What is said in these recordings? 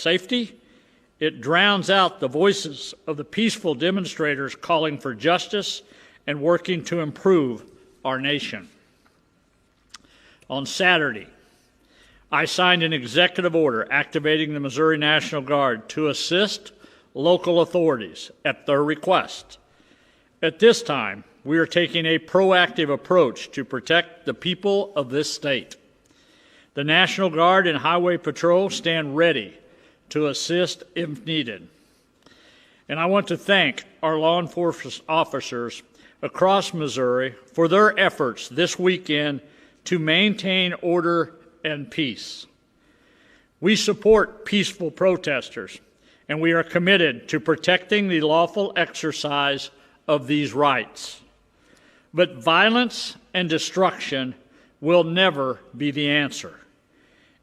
safety, it drowns out the voices of the peaceful demonstrators calling for justice and working to improve our nation. On Saturday, I signed an executive order activating the Missouri National Guard to assist local authorities at their request. At this time, we are taking a proactive approach to protect the people of this state. The National Guard and Highway Patrol stand ready to assist if needed. And I want to thank our law enforcement officers across Missouri for their efforts this weekend to maintain order and peace. We support peaceful protesters, and we are committed to protecting the lawful exercise of these rights. But violence and destruction will never be the answer.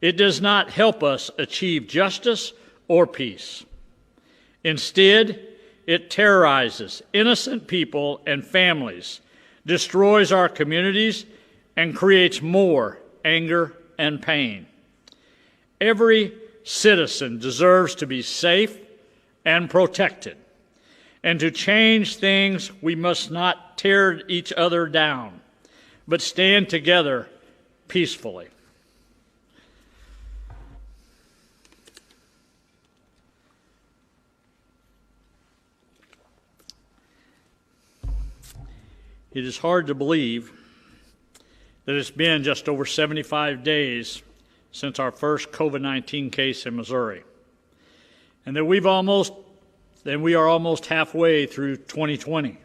It does not help us achieve justice or peace. Instead, it terrorizes innocent people and families, destroys our communities, and creates more anger and pain. Every citizen deserves to be safe and protected. And to change things, we must not tear each other down, but stand together peacefully. It is hard to believe that it's been just over 75 days since our first COVID-19 case in Missouri, and that we are almost halfway through 2020.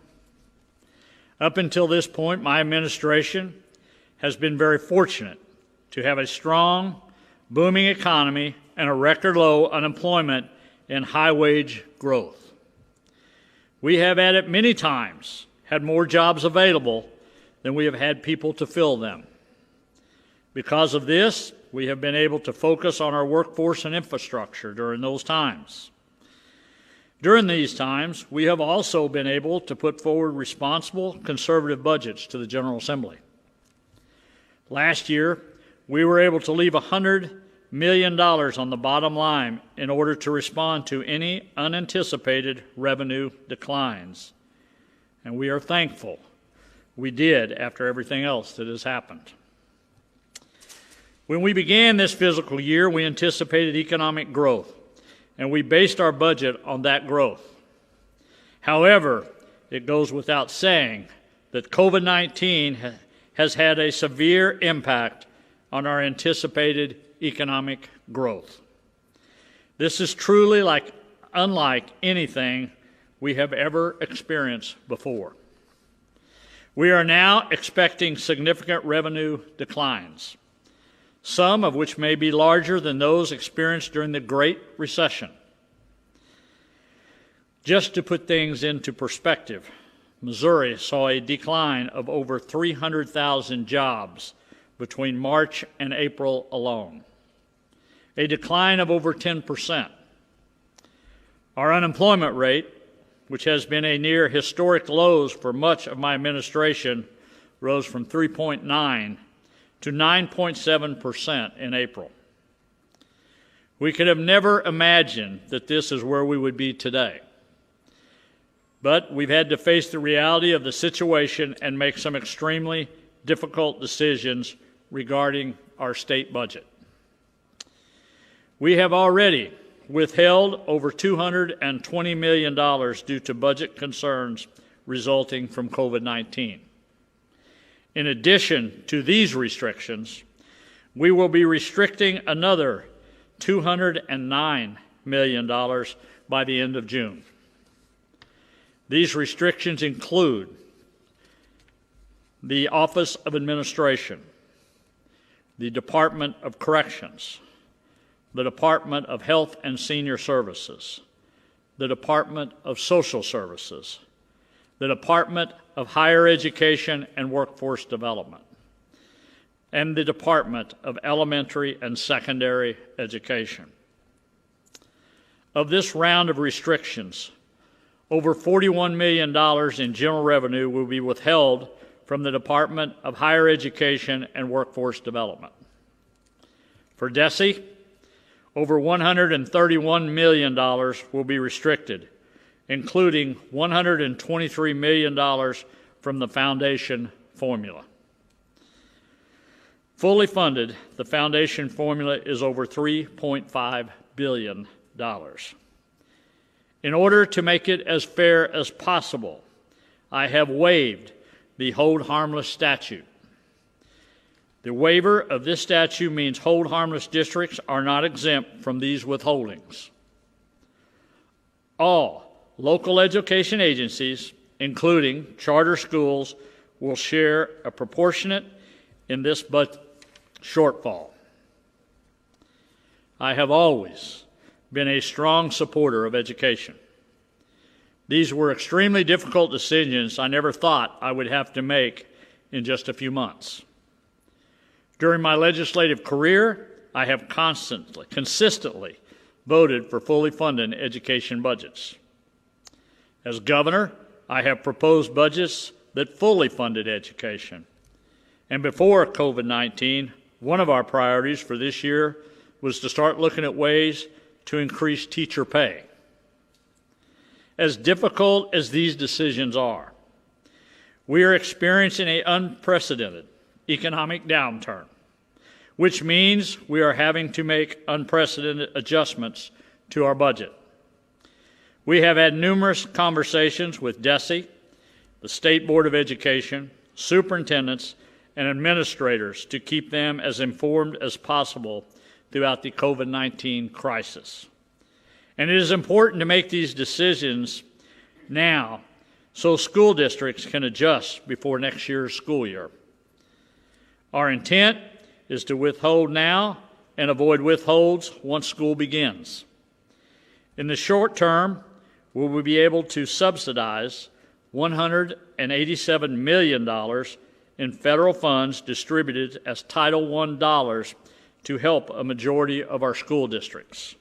Up until this point, my administration has been very fortunate to have a strong, booming economy and a record low unemployment and high wage growth. We have at it many times had more jobs available than we have had people to fill them. Because of this, we have been able to focus on our workforce and infrastructure during those times. During these times, we have also been able to put forward responsible, conservative budgets to the General Assembly. Last year, we were able to leave $100 million on the bottom line in order to respond to any unanticipated revenue declines. And we are thankful we did after everything else that has happened. When we began this fiscal year, we anticipated economic growth, and we based our budget on that growth. However, it goes without saying that COVID-19 has had a severe impact on our anticipated economic growth. This is truly unlike anything we have ever experienced before. We are now expecting significant revenue declines, some of which may be larger than those experienced during the Great Recession. Just to put things into perspective, Missouri saw a decline of over 300,000 jobs between March and April alone, a decline of over 10%. Our unemployment rate, which has been a near historic lows for much of my administration, rose from 3.9 to 9.7% in April. We could have never imagined that this is where we would be today. But we've had to face the reality of the situation and make some extremely difficult decisions regarding our state budget. We have already withheld over $220 million due to budget concerns resulting from COVID-19. In addition to these restrictions, we will be restricting another $209 million by the end of June. These restrictions include the Office of Administration, the Department of Corrections, the Department of Health and Senior Services, the Department of Social Services, the Department of Higher Education and Workforce Development, and the Department of Elementary and Secondary Education. Of this round of restrictions, over $41 million in general revenue will be withheld from the Department of Higher Education and Workforce Development. For DESE, over $131 million will be restricted, including $123 million from the foundation formula. Fully funded, the foundation formula is over $3.5 billion. In order to make it as fair as possible, I have waived the hold harmless statute. The waiver of this statute means hold harmless districts are not exempt from these withholdings. All local education agencies, including charter schools, will share a proportionate in this budget shortfall. I have always been a strong supporter of education. These were extremely difficult decisions I never thought I would have to make in just a few months. During my legislative career, I have consistently voted for fully funded education budgets. As governor, I have proposed budgets that fully funded education. And before COVID-19, one of our priorities for this year was to start looking at ways to increase teacher pay. As difficult as these decisions are, we are experiencing an unprecedented economic downturn, which means we are having to make unprecedented adjustments to our budget. We have had numerous conversations with DESE, the State Board of Education, superintendents, and administrators to keep them as informed as possible throughout the COVID-19 crisis. And it is important to make these decisions now so school districts can adjust before next year's school year. Our intent is to withhold now and avoid withholds once school begins. In the short term, we will be able to subsidize $187 million in federal funds distributed as Title I dollars to help a majority of our school districts.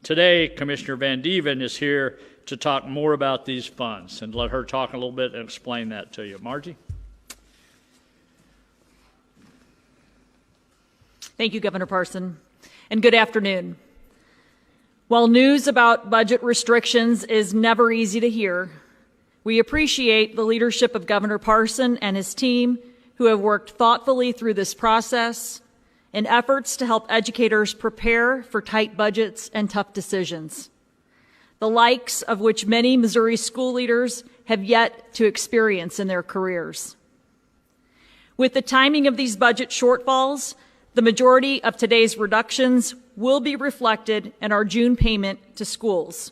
Today, Commissioner Van Dieven is here to talk more about these funds, and let her talk a little bit and explain that to you. Margie? Thank you, Governor Parson, and good afternoon. While news about budget restrictions is never easy to hear, we appreciate the leadership of Governor Parson and his team, who have worked thoughtfully through this process in efforts to help educators prepare for tight budgets and tough decisions, the likes of which many Missouri school leaders have yet to experience in their careers. With the timing of these budget shortfalls, the majority of today's reductions will be reflected in our June payment to schools,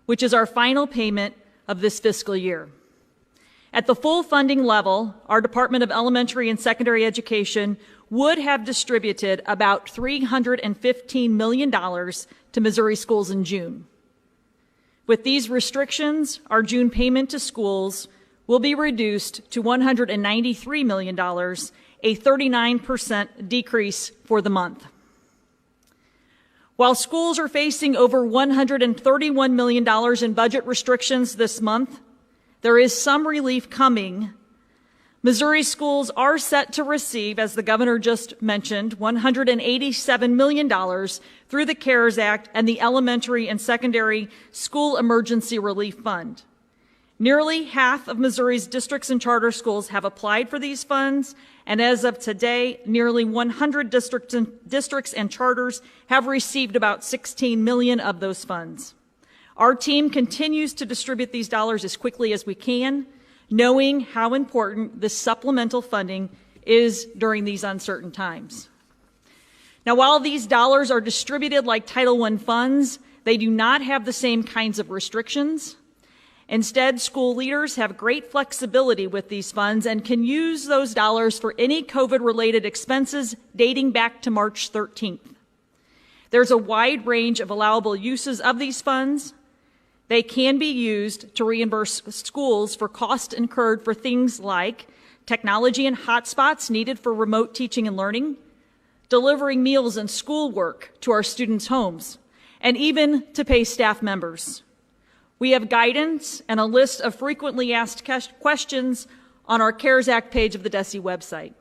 which is our final payment of this fiscal year. At the full funding level, our Department of Elementary and Secondary Education would have distributed about $315 million to Missouri schools in June. With these restrictions, our June payment to schools will be reduced to $193 million, a 39% decrease for the month. While schools are facing over $131 million in budget restrictions this month, there is some relief coming. Missouri schools are set to receive, as the governor just mentioned, $187 million through the CARES Act and the Elementary and Secondary School Emergency Relief Fund. Nearly half of Missouri's districts and charter schools have applied for these funds, and as of today, nearly 100 districts and charters have received about $16 million of those funds. Our team continues to distribute these dollars as quickly as we can, knowing how important this supplemental funding is during these uncertain times. Now, while these dollars are distributed like Title I funds, they do not have the same kinds of restrictions. Instead, school leaders have great flexibility with these funds and can use those dollars for any COVID-related expenses dating back to March 13th. There's a wide range of allowable uses of these funds. They can be used to reimburse schools for costs incurred for things like technology and hotspots needed for remote teaching and learning, delivering meals and schoolwork to our students' homes, and even to pay staff members. We have guidance and a list of frequently asked questions on our CARES Act page of the DESE website.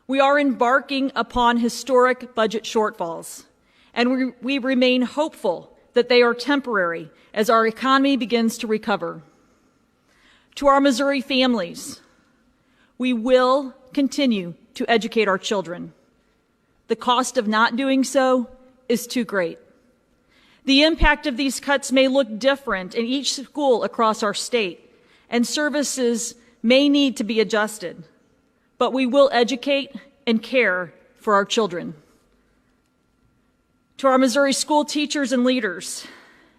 We are embarking upon historic budget shortfalls, and we remain hopeful that they are temporary as our economy begins to recover. To our Missouri families, we will continue to educate our children. The cost of not doing so is too great. The impact of these cuts may look different in each school across our state, and services may need to be adjusted, but we will educate and care for our children. To our Missouri school teachers and leaders,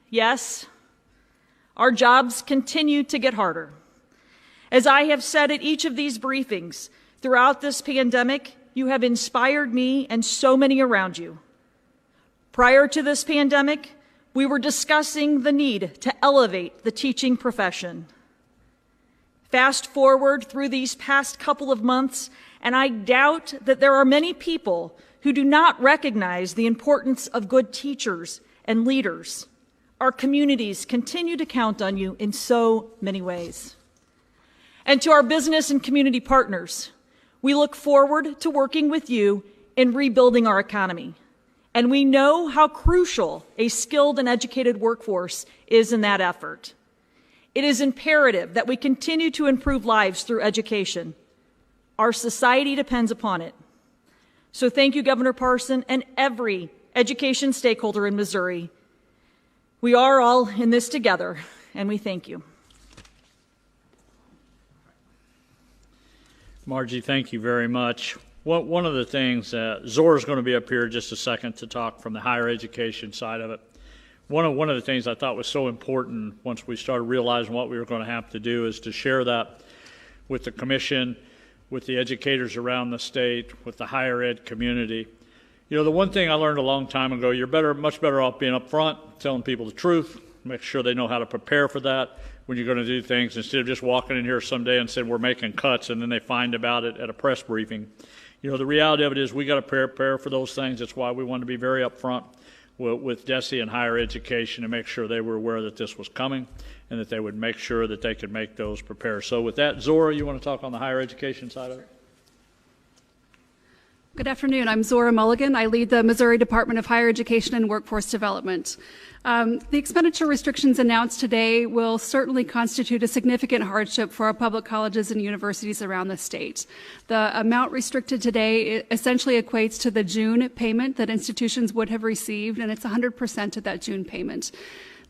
yes, our jobs continue to get harder. As I have said at each of these briefings, throughout this pandemic, you have inspired me and so many around you. Prior to this pandemic, we were discussing the need to elevate the teaching profession. Fast forward through these past couple of months, and I doubt that there are many people who do not recognize the importance of good teachers and leaders. Our communities continue to count on you in so many ways. And to our business and community partners, we look forward to working with you in rebuilding our economy. And we know how crucial a skilled and educated workforce is in that effort. It is imperative that we continue to improve lives through education. Our society depends upon it. So thank you, Governor Parson, and every education stakeholder in Missouri. We are all in this together, and we thank you. Margie, thank you very much. One of the things, Zora's going to be up here in just a second to talk from the higher education side of it. One of the things I thought was so important once we started realizing what we were going to have to do is to share that with the commission, with the educators around the state, with the higher ed community. You know, the one thing I learned a long time ago, you're much better off being up front, telling people the truth, make sure they know how to prepare for that when you're going to do things, instead of just walking in here someday and saying we're making cuts and then they find about it at a press briefing. You know, the reality of it is we got to prepare for those things. That's why we want to be very upfront with DESE and higher education to make sure they were aware that this was coming and that they would make sure that they could make those prepare. So with that, Zora, you want to talk on the higher education side of it? Good afternoon. I'm Zora Mulligan. I lead the Missouri Department of Higher Education and Workforce Development. The expenditure restrictions announced today will certainly constitute a significant hardship for our public colleges and universities around the state. The amount restricted today essentially equates to the June payment that institutions would have received, and it's 100% of that June payment.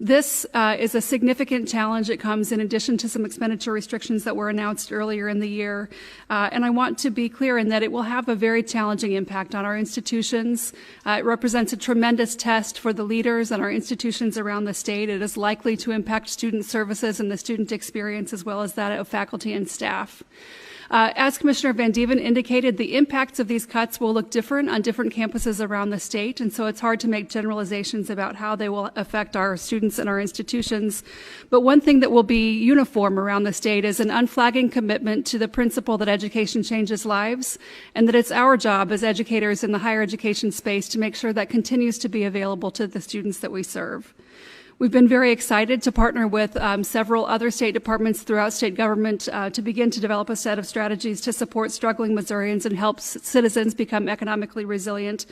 This is a significant challenge. It comes in addition to some expenditure restrictions that were announced earlier in the year. And I want to be clear in that it will have a very challenging impact on our institutions. It represents a tremendous test for the leaders and our institutions around the state. It is likely to impact student services and the student experience as well as that of faculty and staff. As Commissioner Van Dieven indicated, the impacts of these cuts will look different on different campuses around the state, and so it's hard to make generalizations about how they will affect our students and our institutions. But one thing that will be uniform around the state is an unflagging commitment to the principle that education changes lives, and that it's our job as educators in the higher education space to make sure that continues to be available to the students that we serve. We've been very excited to partner with several other state departments throughout state government to begin to develop a set of strategies to support struggling Missourians and help citizens become economically resilient.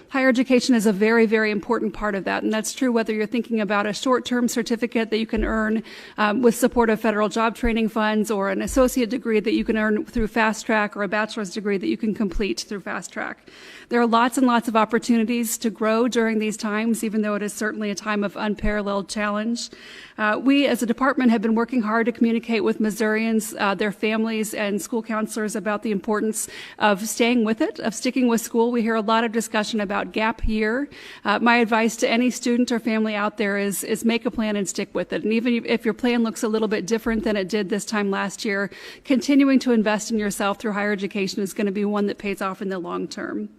Higher education is a very, very important part of that, and that's true whether you're thinking about a short-term certificate that you can earn with support of federal job training funds, or an associate degree that you can earn through Fast Track, or a bachelor's degree that you can complete through Fast Track. There are lots and lots of opportunities to grow during these times, even though it is certainly a time of unparalleled challenge. We as a department have been working hard to communicate with Missourians, their families, and school counselors about the importance of staying with it, of sticking with school. We hear a lot of discussion about gap year. My advice to any student or family out there is make a plan and stick with it. And even if your plan looks a little bit different than it did this time last year, continuing to invest in yourself through higher education is going to be one that pays off in the long term.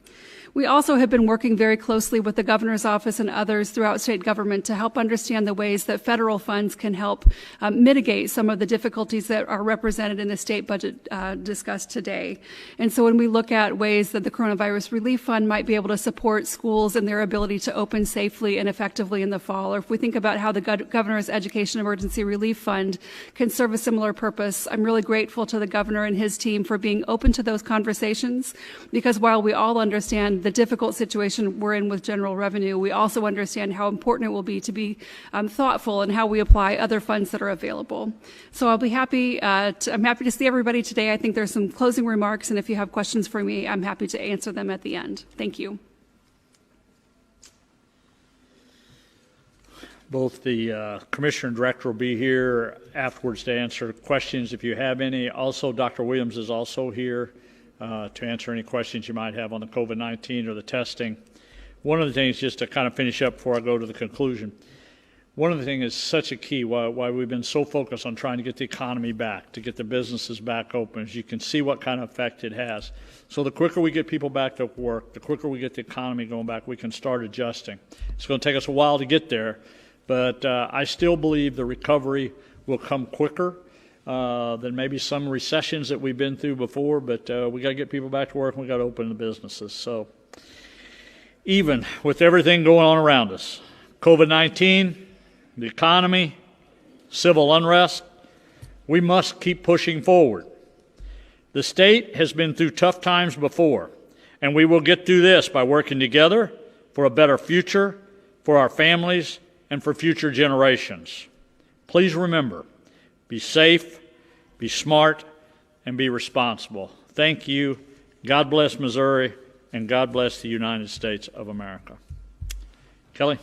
We also have been working very closely with the governor's office and others throughout state government to help understand the ways that federal funds can help mitigate some of the difficulties that are represented in the state budget discussed today. And so when we look at ways that the Coronavirus Relief Fund might be able to support schools in their ability to open safely and effectively in the fall, or if we think about how the governor's Education Emergency Relief Fund can serve a similar purpose, I'm really grateful to the governor and his team for being open to those conversations, because while we all understand the difficult situation we're in with general revenue, we also understand how important it will be to be thoughtful in how we apply other funds that are available. So I'm happy to see everybody today. I think there's some closing remarks, and if you have questions for me, I'm happy to answer them at the end. Thank you. Both the Commissioner and Director will be here afterwards to answer questions if you have any. Also, Dr. Williams is also here to answer any questions you might have on the COVID-19 or the testing. One of the things, just to kind of finish up before I go to the conclusion, one of the things is such a key why we've been so focused on trying to get the economy back, to get the businesses back open, as you can see what kind of effect it has. So the quicker we get people back to work, the quicker we get the economy going back, we can start adjusting. It's going to take us a while to get there, but I still believe the recovery will come quicker than maybe some recessions that we've been through before, but we got to get people back to work and we got to open the businesses. So even with everything going on around us, COVID-19, the economy, civil unrest, we must keep pushing forward. The state has been through tough times before, and we will get through this by working together for a better future, for our families, and for future generations. Please remember, be safe, be smart, and be responsible. Thank you. God bless Missouri, and God bless the United States of America. Kelly?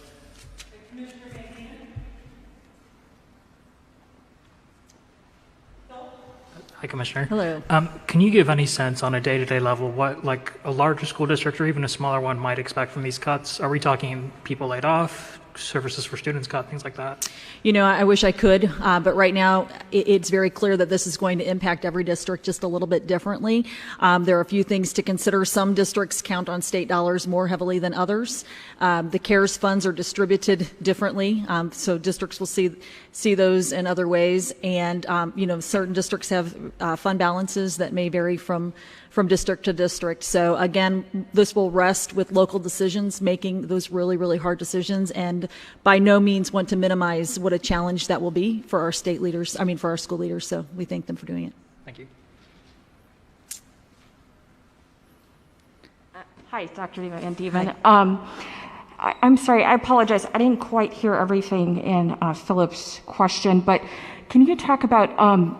Hi, Commissioner. Hello. Can you give any sense on a day-to-day level what, like, a larger school district or even a smaller one might expect from these cuts? Are we talking people laid off, services for students cut, things like that? You know, I wish I could, but right now it's very clear that this is going to impact every district just a little bit differently. There are a few things to consider. Some districts count on state dollars more heavily than others. The CARES funds are distributed differently, so districts will see those in other ways. And, you know, certain districts have fund balances that may vary from district to district. So again, this will rest with local decisions, making those really, really hard decisions, and by no means want to minimize what a challenge that will be for our state leaders, for our school leaders. So we thank them for doing it. Thank you. Hi, Dr. Van Dieven. I'm sorry, I apologize. I didn't quite hear everything in Philip's question, but can you talk about,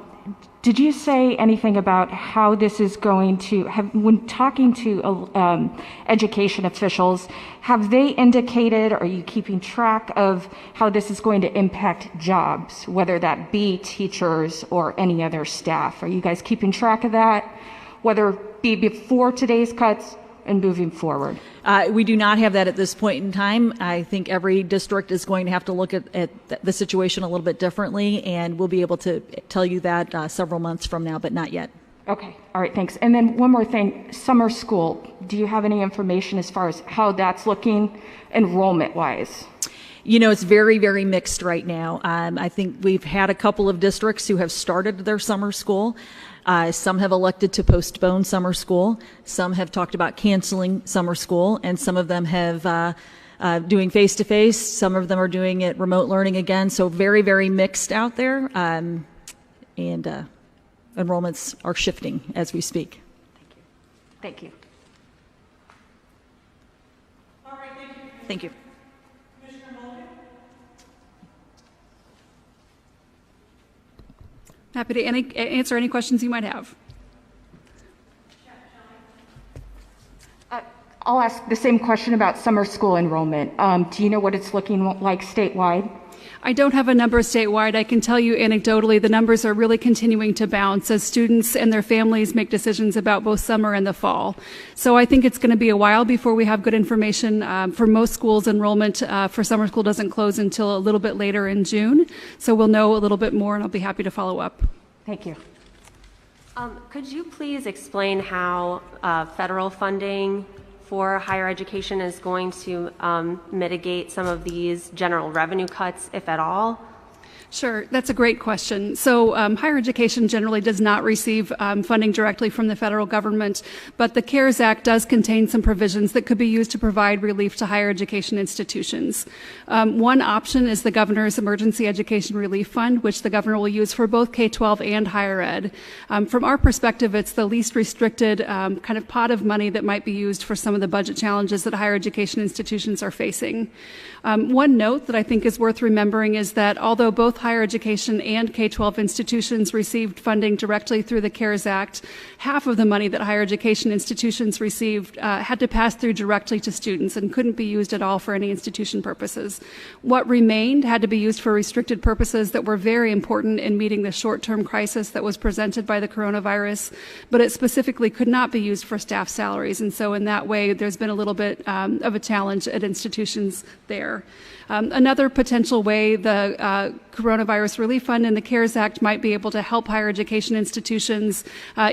did you say anything about how this is going to, when talking to education officials, have they indicated, are you keeping track of how this is going to impact jobs, whether that be teachers or any other staff? Are you guys keeping track of that, whether it be before today's cuts and moving forward? We do not have that at this point in time. I think every district is going to have to look at the situation a little bit differently, and we'll be able to tell you that several months from now, but not yet. Okay. All right. Thanks. And then one more thing, summer school. Do you have any information as far as how that's looking enrollment-wise? You know, it's very, very mixed right now. I think we've had a couple of districts who have started their summer school. Some have elected to postpone summer school. Some have talked about canceling summer school, and some of them have doing face-to-face. Some of them are doing it remote learning again. So very, very mixed out there, and enrollments are shifting as we speak. Thank you. All right, thank you. Happy to answer any questions you might have. I'll ask the same question about summer school enrollment. Do you know what it's looking like statewide? I don't have a number statewide. I can tell you anecdotally the numbers are really continuing to bounce as students and their families make decisions about both summer and the fall. So I think it's going to be a while before we have good information. For most schools, enrollment for summer school doesn't close until a little bit later in June. So we'll know a little bit more, and I'll be happy to follow up. Thank you. Could you please explain how federal funding for higher education is going to mitigate some of these general revenue cuts, if at all? Sure, that's a great question. So higher education generally does not receive funding directly from the federal government, but the CARES Act does contain some provisions that could be used to provide relief to higher education institutions. One option is the Governor's Emergency Education Relief Fund, which the Governor will use for both K-12 and higher ed. From our perspective, it's the least restricted kind of pot of money that might be used for some of the budget challenges that higher education institutions are facing. One note that I think is worth remembering is that although both higher education and K-12 institutions received funding directly through the CARES Act, half of the money that higher education institutions received had to pass through directly to students and couldn't be used at all for any institution purposes. What remained had to be used for restricted purposes that were very important in meeting the short-term crisis that was presented by the coronavirus, but it specifically could not be used for staff salaries. And so in that way, there's been a little bit of a challenge at institutions there. Another potential way the Coronavirus Relief Fund and the CARES Act might be able to help higher education institutions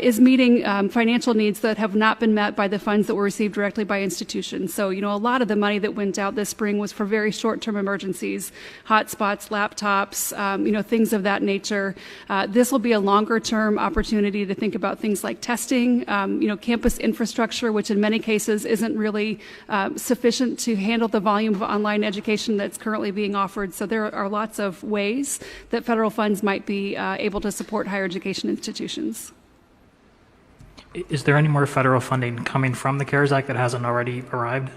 is meeting financial needs that have not been met by the funds that were received directly by institutions. So, a lot of the money that went out this spring was for very short-term emergencies, hotspots, laptops, things of that nature. This will be a longer-term opportunity to think about things like testing, campus infrastructure, which in many cases isn't really sufficient to handle the volume of online education that's currently being offered. So there are lots of ways that federal funds might be able to support higher education institutions. Is there any more federal funding coming from the CARES Act that hasn't already arrived?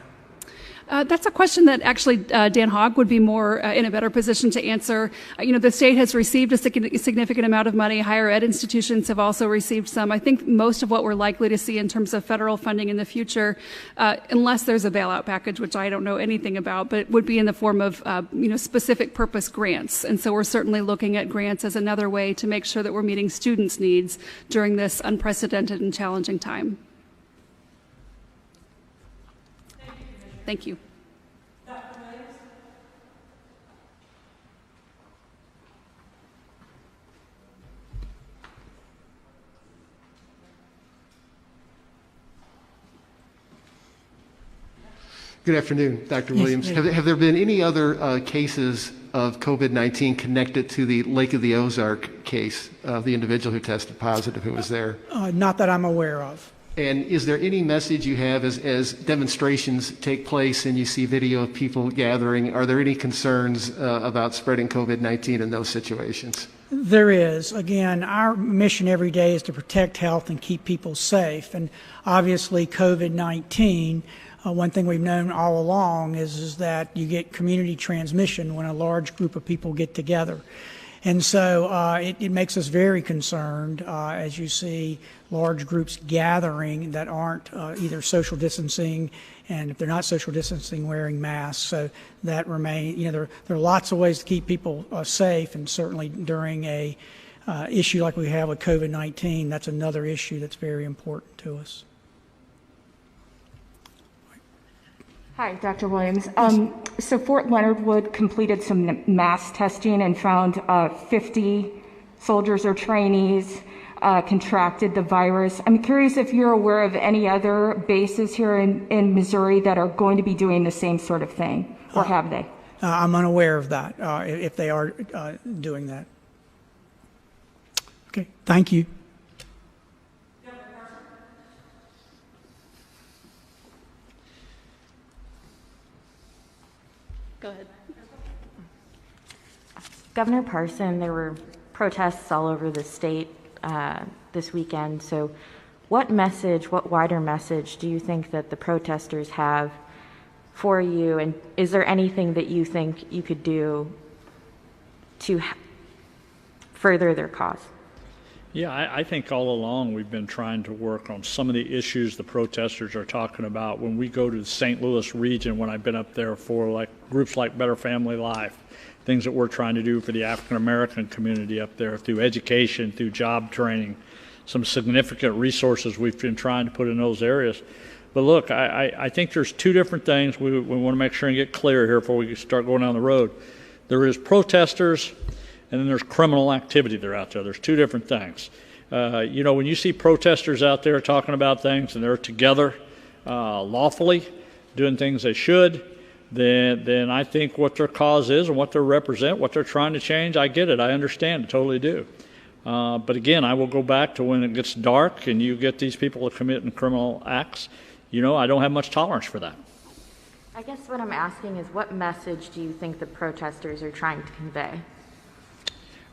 That's a question that actually Dan Hogg would be more in a better position to answer. The state has received a significant amount of money. Higher ed institutions have also received some. I think most of what we're likely to see in terms of federal funding in the future, unless there's a bailout package, which I don't know anything about, but would be in the form of specific purpose grants. And so we're certainly looking at grants as another way to make sure that we're meeting students' needs during this unprecedented and challenging time. Thank you. Good afternoon, Dr. Williams. Have there been any other cases of COVID-19 connected to the Lake of the Ozark case of the individual who tested positive who was there? Not that I'm aware of. And is there any message you have as demonstrations take place and you see video of people gathering? Are there any concerns about spreading COVID-19 in those situations? There is. Again, our mission every day is to protect health and keep people safe. And obviously COVID-19, one thing we've known all along is that you get community transmission when a large group of people get together. And so it makes us very concerned as you see large groups gathering that aren't either social distancing, and if they're not social distancing, wearing masks. So that there are lots of ways to keep people safe, and certainly during a issue like we have with COVID-19, that's another issue that's very important to us. Hi, Dr. Williams. So Fort Leonard Wood completed some mass testing and found 50 soldiers or trainees contracted the virus. I'm curious if you're aware of any other bases here in Missouri that are going to be doing the same sort of thing, or have they? I'm unaware of that, if they are doing that. Okay, thank you. Go ahead. Governor Parson, there were protests all over the state this weekend. So what wider message do you think that the protesters have for you? And is there anything that you think you could do to further their cause? Yeah, I think all along we've been trying to work on some of the issues the protesters are talking about. When we go to the St. Louis region, when I've been up there for groups like Better Family Life, things that we're trying to do for the African American community up there through education, through job training, some significant resources we've been trying to put in those areas. But look, I think there's two different things we want to make sure and get clear here before we start going down the road. There is protesters, and then there's criminal activity that are out there. There's two different things. When you see protesters out there talking about things and they're together lawfully, doing things they should, then I think what their cause is and what they represent, what they're trying to change, I get it. I understand. I totally do. But again, I will go back to when it gets dark and you get these people committing criminal acts. I don't have much tolerance for that. I guess what I'm asking is, what message do you think the protesters are trying to convey?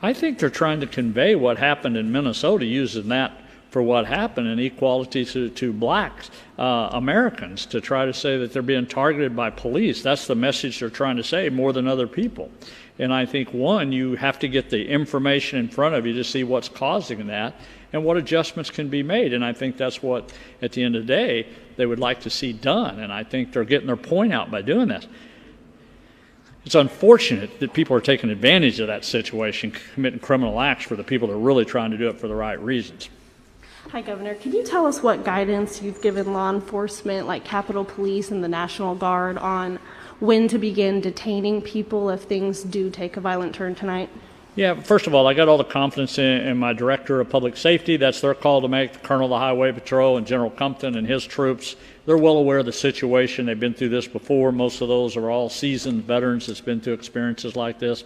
I think they're trying to convey what happened in Minnesota, using that for what happened, and equality to blacks, Americans, to try to say that they're being targeted by police. That's the message they're trying to say more than other people. And I think, one, you have to get the information in front of you to see what's causing that and what adjustments can be made. And I think that's what, at the end of the day, they would like to see done. And I think they're getting their point out by doing this. It's unfortunate that people are taking advantage of that situation, committing criminal acts for the people that are really trying to do it for the right reasons. Hi, Governor. Can you tell us what guidance you've given law enforcement, like Capitol Police and the National Guard, on when to begin detaining people if things do take a violent turn tonight? Yeah, first of all, I got all the confidence in my Director of Public Safety. That's their call to make. The Colonel of the Highway Patrol and General Compton and his troops, they're well aware of the situation. They've been through this before. Most of those are all seasoned veterans that's been through experiences like this.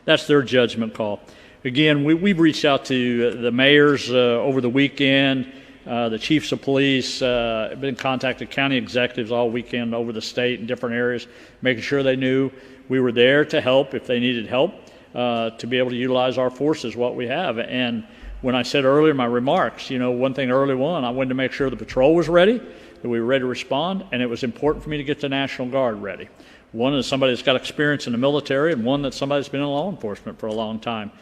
That's their judgment call. Again, we've reached out to the mayors over the weekend, the chiefs of police, been in contact with county executives all weekend over the state in different areas, making sure they knew we were there to help if they needed help, to be able to utilize our forces, what we have. And when I said earlier in my remarks, one thing early on, I wanted to make sure the patrol was ready, that we were ready to respond, and it was important for me to get the National Guard ready. One is somebody that's got experience in the military, and one that's somebody that's been in law enforcement for a long time.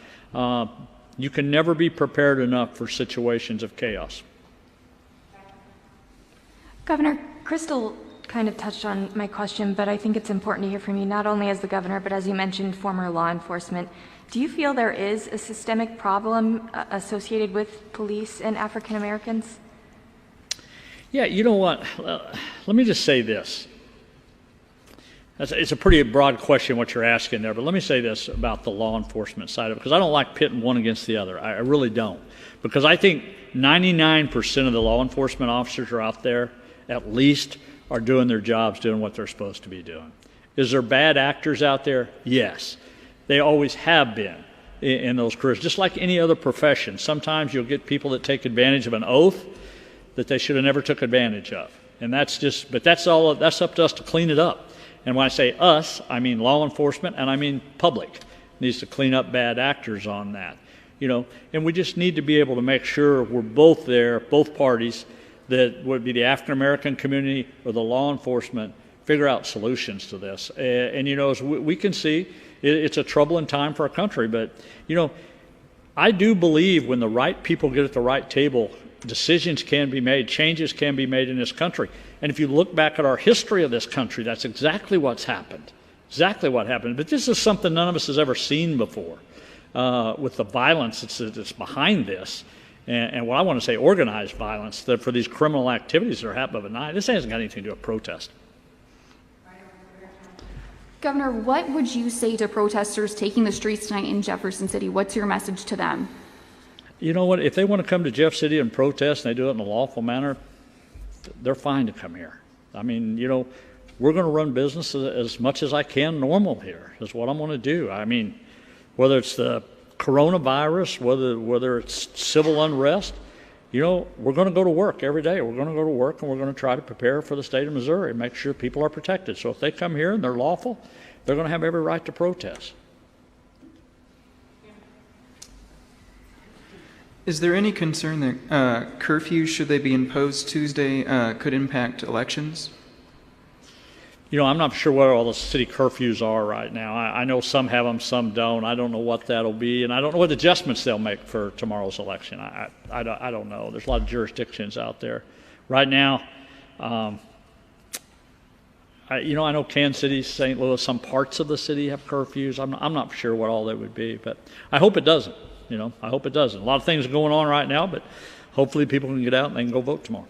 You can never be prepared enough for situations of chaos. Governor, Crystal kind of touched on my question, but I think it's important to hear from you, not only as the governor, but as you mentioned, former law enforcement. Do you feel there is a systemic problem associated with police and African Americans? Yeah, you know what? Let me just say this. It's a pretty broad question what you're asking there, but let me say this about the law enforcement side of it, because I don't like pitting one against the other. I really don't. Because I think 99% of the law enforcement officers are out there, at least, are doing their jobs, doing what they're supposed to be doing. Is there bad actors out there? Yes. They always have been in those careers, just like any other profession. Sometimes you'll get people that take advantage of an oath that they should have never took advantage of. And that's up to us to clean it up. And when I say us, I mean law enforcement and I mean public needs to clean up bad actors on that. And we just need to be able to make sure we're both there, both parties, that would be the African American community or the law enforcement, figure out solutions to this. And as we can see, it's a troubling time for our country. But, I do believe when the right people get at the right table, decisions can be made, changes can be made in this country. And if you look back at our history of this country, that's exactly what's happened. Exactly what happened. But this is something none of us has ever seen before, with the violence that's behind this. And what I want to say, organized violence, that for these criminal activities that are happening overnight, this hasn't got anything to do with protest. Governor, what would you say to protesters taking the streets tonight in Jefferson City? What's your message to them? You know what? If they want to come to Jeff City and protest and they do it in a lawful manner, they're fine to come here. I mean, we're going to run business as much as I can normal here, is what I'm going to do. I mean, whether it's the coronavirus, whether it's civil unrest, we're going to go to work every day. We're going to go to work and we're going to try to prepare for the state of Missouri and make sure people are protected. So if they come here and they're lawful, they're going to have every right to protest. Is there any concern that curfews, should they be imposed Tuesday, could impact elections? I'm not sure what all the city curfews are right now. I know some have them, some don't. I don't know what that'll be, and I don't know what adjustments they'll make for tomorrow's election. I don't know. There's a lot of jurisdictions out there. Right now, I know Kansas City, St. Louis, some parts of the city have curfews. I'm not sure what all they would be, but I hope it doesn't. I hope it doesn't. A lot of things are going on right now, but hopefully people can get out and they can go vote tomorrow.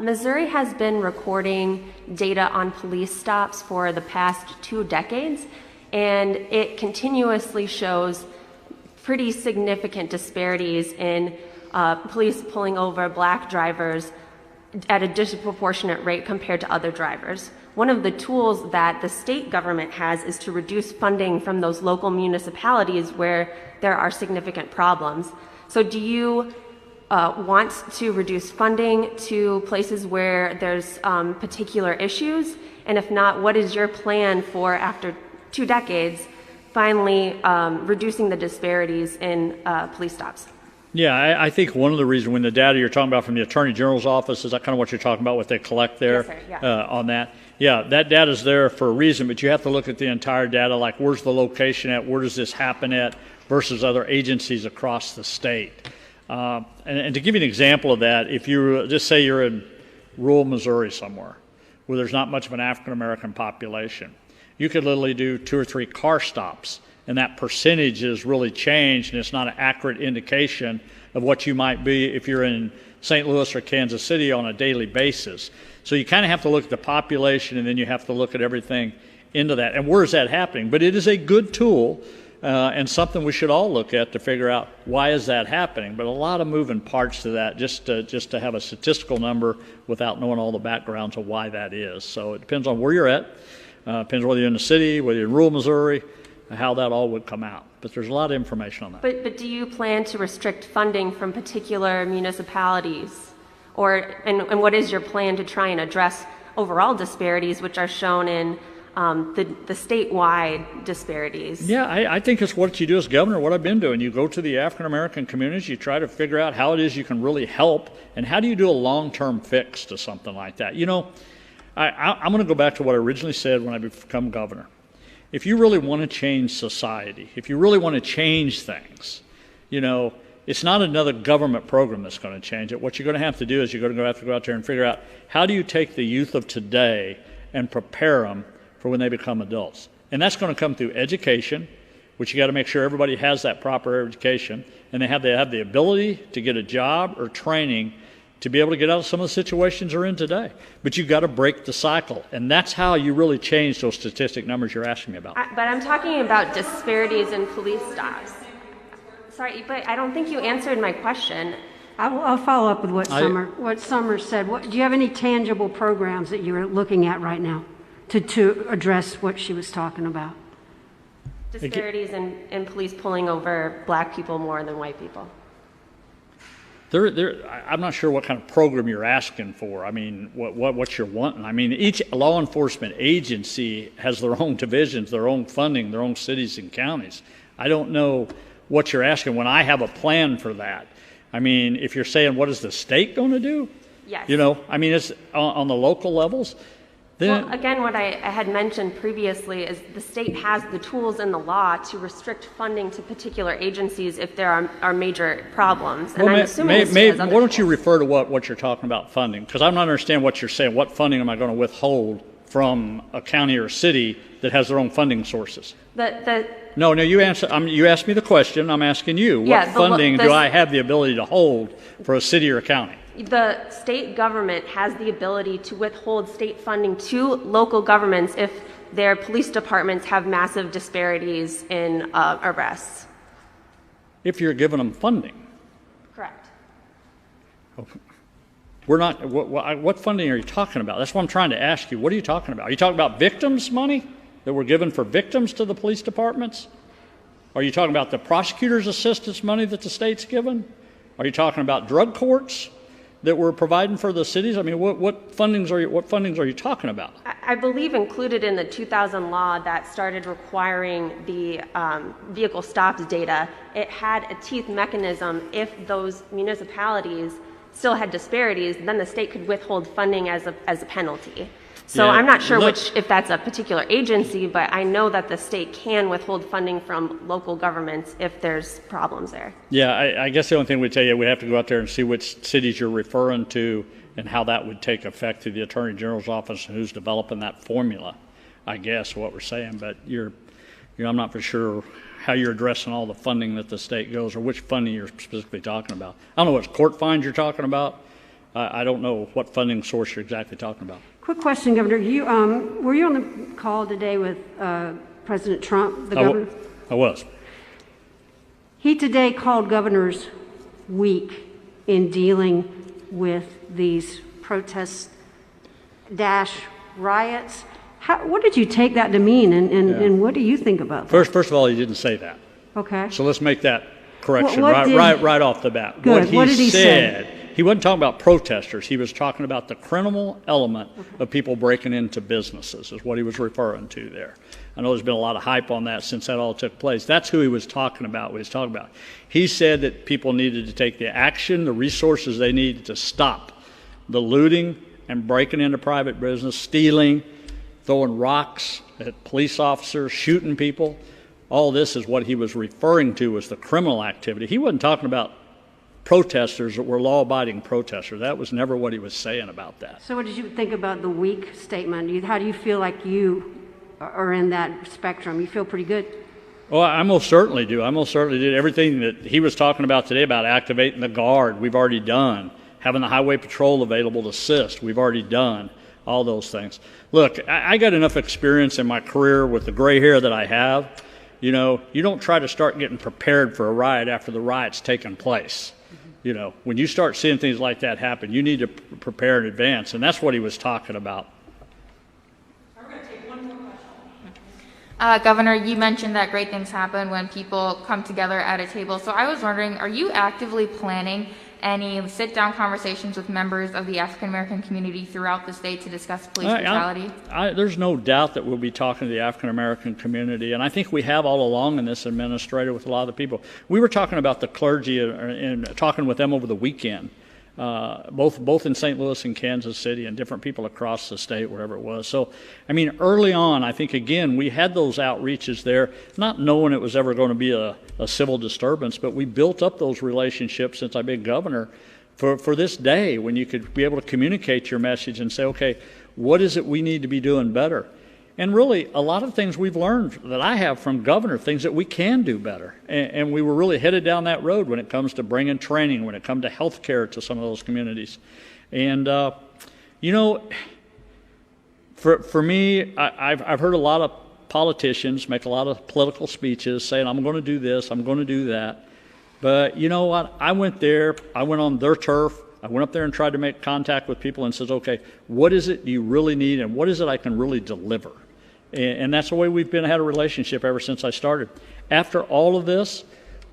Missouri has been recording data on police stops for the past 2 decades, and it continuously shows pretty significant disparities in police pulling over black drivers at a disproportionate rate compared to other drivers. one of the tools that the state government has is to reduce funding from those local municipalities where there are significant problems. So do you want to reduce funding to places where there's particular issues? And if not, what is your plan for, after 2 decades, finally reducing the disparities in police stops? Yeah, I think one of the reasons, when the data you're talking about from the Attorney General's office, is that kind of what you're talking about, what they collect there? Yes, sir, on that? Yeah, that data's there for a reason, but you have to look at the entire data, like where's the location at, where does this happen at, versus other agencies across the state. And to give you an example of that, if you just say you're in rural Missouri somewhere, where there's not much of an African-American population, you could literally do 2 or 3 car stops, and that percentage has really changed, and it's not an accurate indication of what you might be if you're in St. Louis or Kansas City on a daily basis. So you kind of have to look at the population, and then you have to look at everything into that. And where is that happening? But it is a good tool and something we should all look at to figure out why is that happening. But a lot of moving parts to that, just to have a statistical number without knowing all the backgrounds of why that is. So it depends on where you're at. Depends whether you're in the city, whether you're in rural Missouri, how that all would come out. But there's a lot of information on that. But do you plan to restrict funding from particular municipalities? And what is your plan to try and address overall disparities, which are shown in the statewide disparities? Yeah, I think it's what you do as governor, what I've been doing. You go to the African-American communities, you try to figure out how it is you can really help, and how do you do a long-term fix to something like that. You know, I'm going to go back to what I originally said when I become governor. If you really want to change society, if you really want to change things, you know, it's not another government program that's going to change it. What you're going to have to do is you're going to have to go out there and figure out how do you take the youth of today and prepare them for when they become adults. And that's going to come through education, which you got to make sure everybody has that proper education, and they have the ability to get a job or training to be able to get out of some of the situations they're in today. But you've got to break the cycle, and that's how you really change those statistic numbers you're asking me about. But I'm talking about disparities in police stops. Sorry, but I don't think you answered my question. I'll follow up with what Summer said. Do you have any tangible programs that you're looking at right now to address what she was talking about? Disparities in police pulling over black people more than white people. I'm not sure what kind of program you're asking for. I mean, what you're wanting. I mean, each law enforcement agency has their own divisions, their own funding, their own cities and counties. I don't know what you're asking when I have a plan for that. I mean, if you're saying what is the state going to do? Yes. You know, I mean, it's on the local levels. Well, again, what I had mentioned previously is the state has the tools in the law to restrict funding to particular agencies if there are major problems. And I'm assuming why don't you refer to what you're talking about funding? Because I'm not understanding what you're saying. What funding am I going to withhold from a county or a city that has their own funding sources? No, you asked me the question. I'm asking you. What funding do I have the ability to hold for a city or a county? The state government has the ability to withhold state funding to local governments if their police departments have massive disparities in arrests. If you're giving them funding. Correct. Okay. We're not. What funding are you talking about? That's what I'm trying to ask you. What are you talking about? Are you talking about victims' money that we're given for victims to the police departments? Are you talking about the prosecutor's assistance money that the state's given? Are you talking about drug courts that we're providing for the cities? I mean, what fundings are you talking about? I believe included in the 2000 law that started requiring the vehicle stops data, it had a teeth mechanism. If those municipalities still had disparities, then the state could withhold funding as a penalty. So I'm not sure if that's a particular agency, but I know that the state can withhold funding from local governments if there's problems there. Yeah, I guess the only thing we'd tell you, we have to go out there and see which cities you're referring to and how that would take effect to the Attorney General's office and who's developing that formula, I guess, what we're saying. But I'm not for sure how you're addressing all the funding that the state goes or which funding you're specifically talking about. I don't know what court fines you're talking about. I don't know what funding source you're exactly talking about. Quick question, Governor. Were you on the call today with President Trump, the governor? I was. He today called governors weak in dealing with these protests riots. What did you take that to mean, and what do you think about that? First of all, he didn't say that. Okay. So let's make that correction What right off the bat. Good. What did he said, say? he wasn't talking about protesters. He was talking about the criminal element of people breaking into businesses is what he was referring to there. I know there's been a lot of hype on that since that all took place. That's who he was talking about. He said that people needed to take the action, the resources they needed to stop the looting and breaking into private business, stealing, throwing rocks at police officers, shooting people. All this is what he was referring to as the criminal activity. He wasn't talking about protesters that were law-abiding protesters. That was never what he was saying about that. So what did you think about the weak statement? How do you feel like you are in that spectrum? You feel pretty good? Well, I most certainly do. I most certainly did. Everything that he was talking about today about activating the guard, we've already done. Having the highway patrol available to assist, we've already done. All those things. Look, I got enough experience in my career with the gray hair that I have. You know, you don't try to start getting prepared for a riot after the riot's taken place. You know, when you start seeing things like that happen, you need to prepare in advance, and that's what he was talking about. We're going to take one more question. Governor, you mentioned that great things happen when people come together at a table. So I was wondering, are you actively planning any sit-down conversations with members of the African-American community throughout the state to discuss police brutality? There's no doubt that we'll be talking to the African-American community, and I think we have all along in this administrative with a lot of the people. We were talking about the clergy and talking with them over the weekend, both in St. Louis and Kansas City and different people across the state, wherever it was. So, I mean, early on, I think, again, we had those outreaches there, not knowing it was ever going to be a civil disturbance, but we built up those relationships since I've been governor for this day when you could be able to communicate your message and say, okay, what is it we need to be doing better? And really, a lot of things we've learned that I have from governor, things that we can do better. And we were really headed down that road when it comes to bringing training, when it comes to health care to some of those communities. And, you know, for me, I've heard a lot of politicians make a lot of political speeches saying, I'm going to do this, I'm going to do that. But you know what? I went there, I went on their turf, I went up there and tried to make contact with people and says, okay, what is it you really need and what is it I can really deliver? And that's the way we've had a relationship ever since I started. After all of this,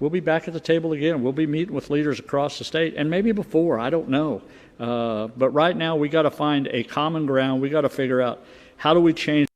we'll be back at the table again. We'll be meeting with leaders across the state and maybe before, I don't know. But right now we got to find a common ground. We got to figure out how do we change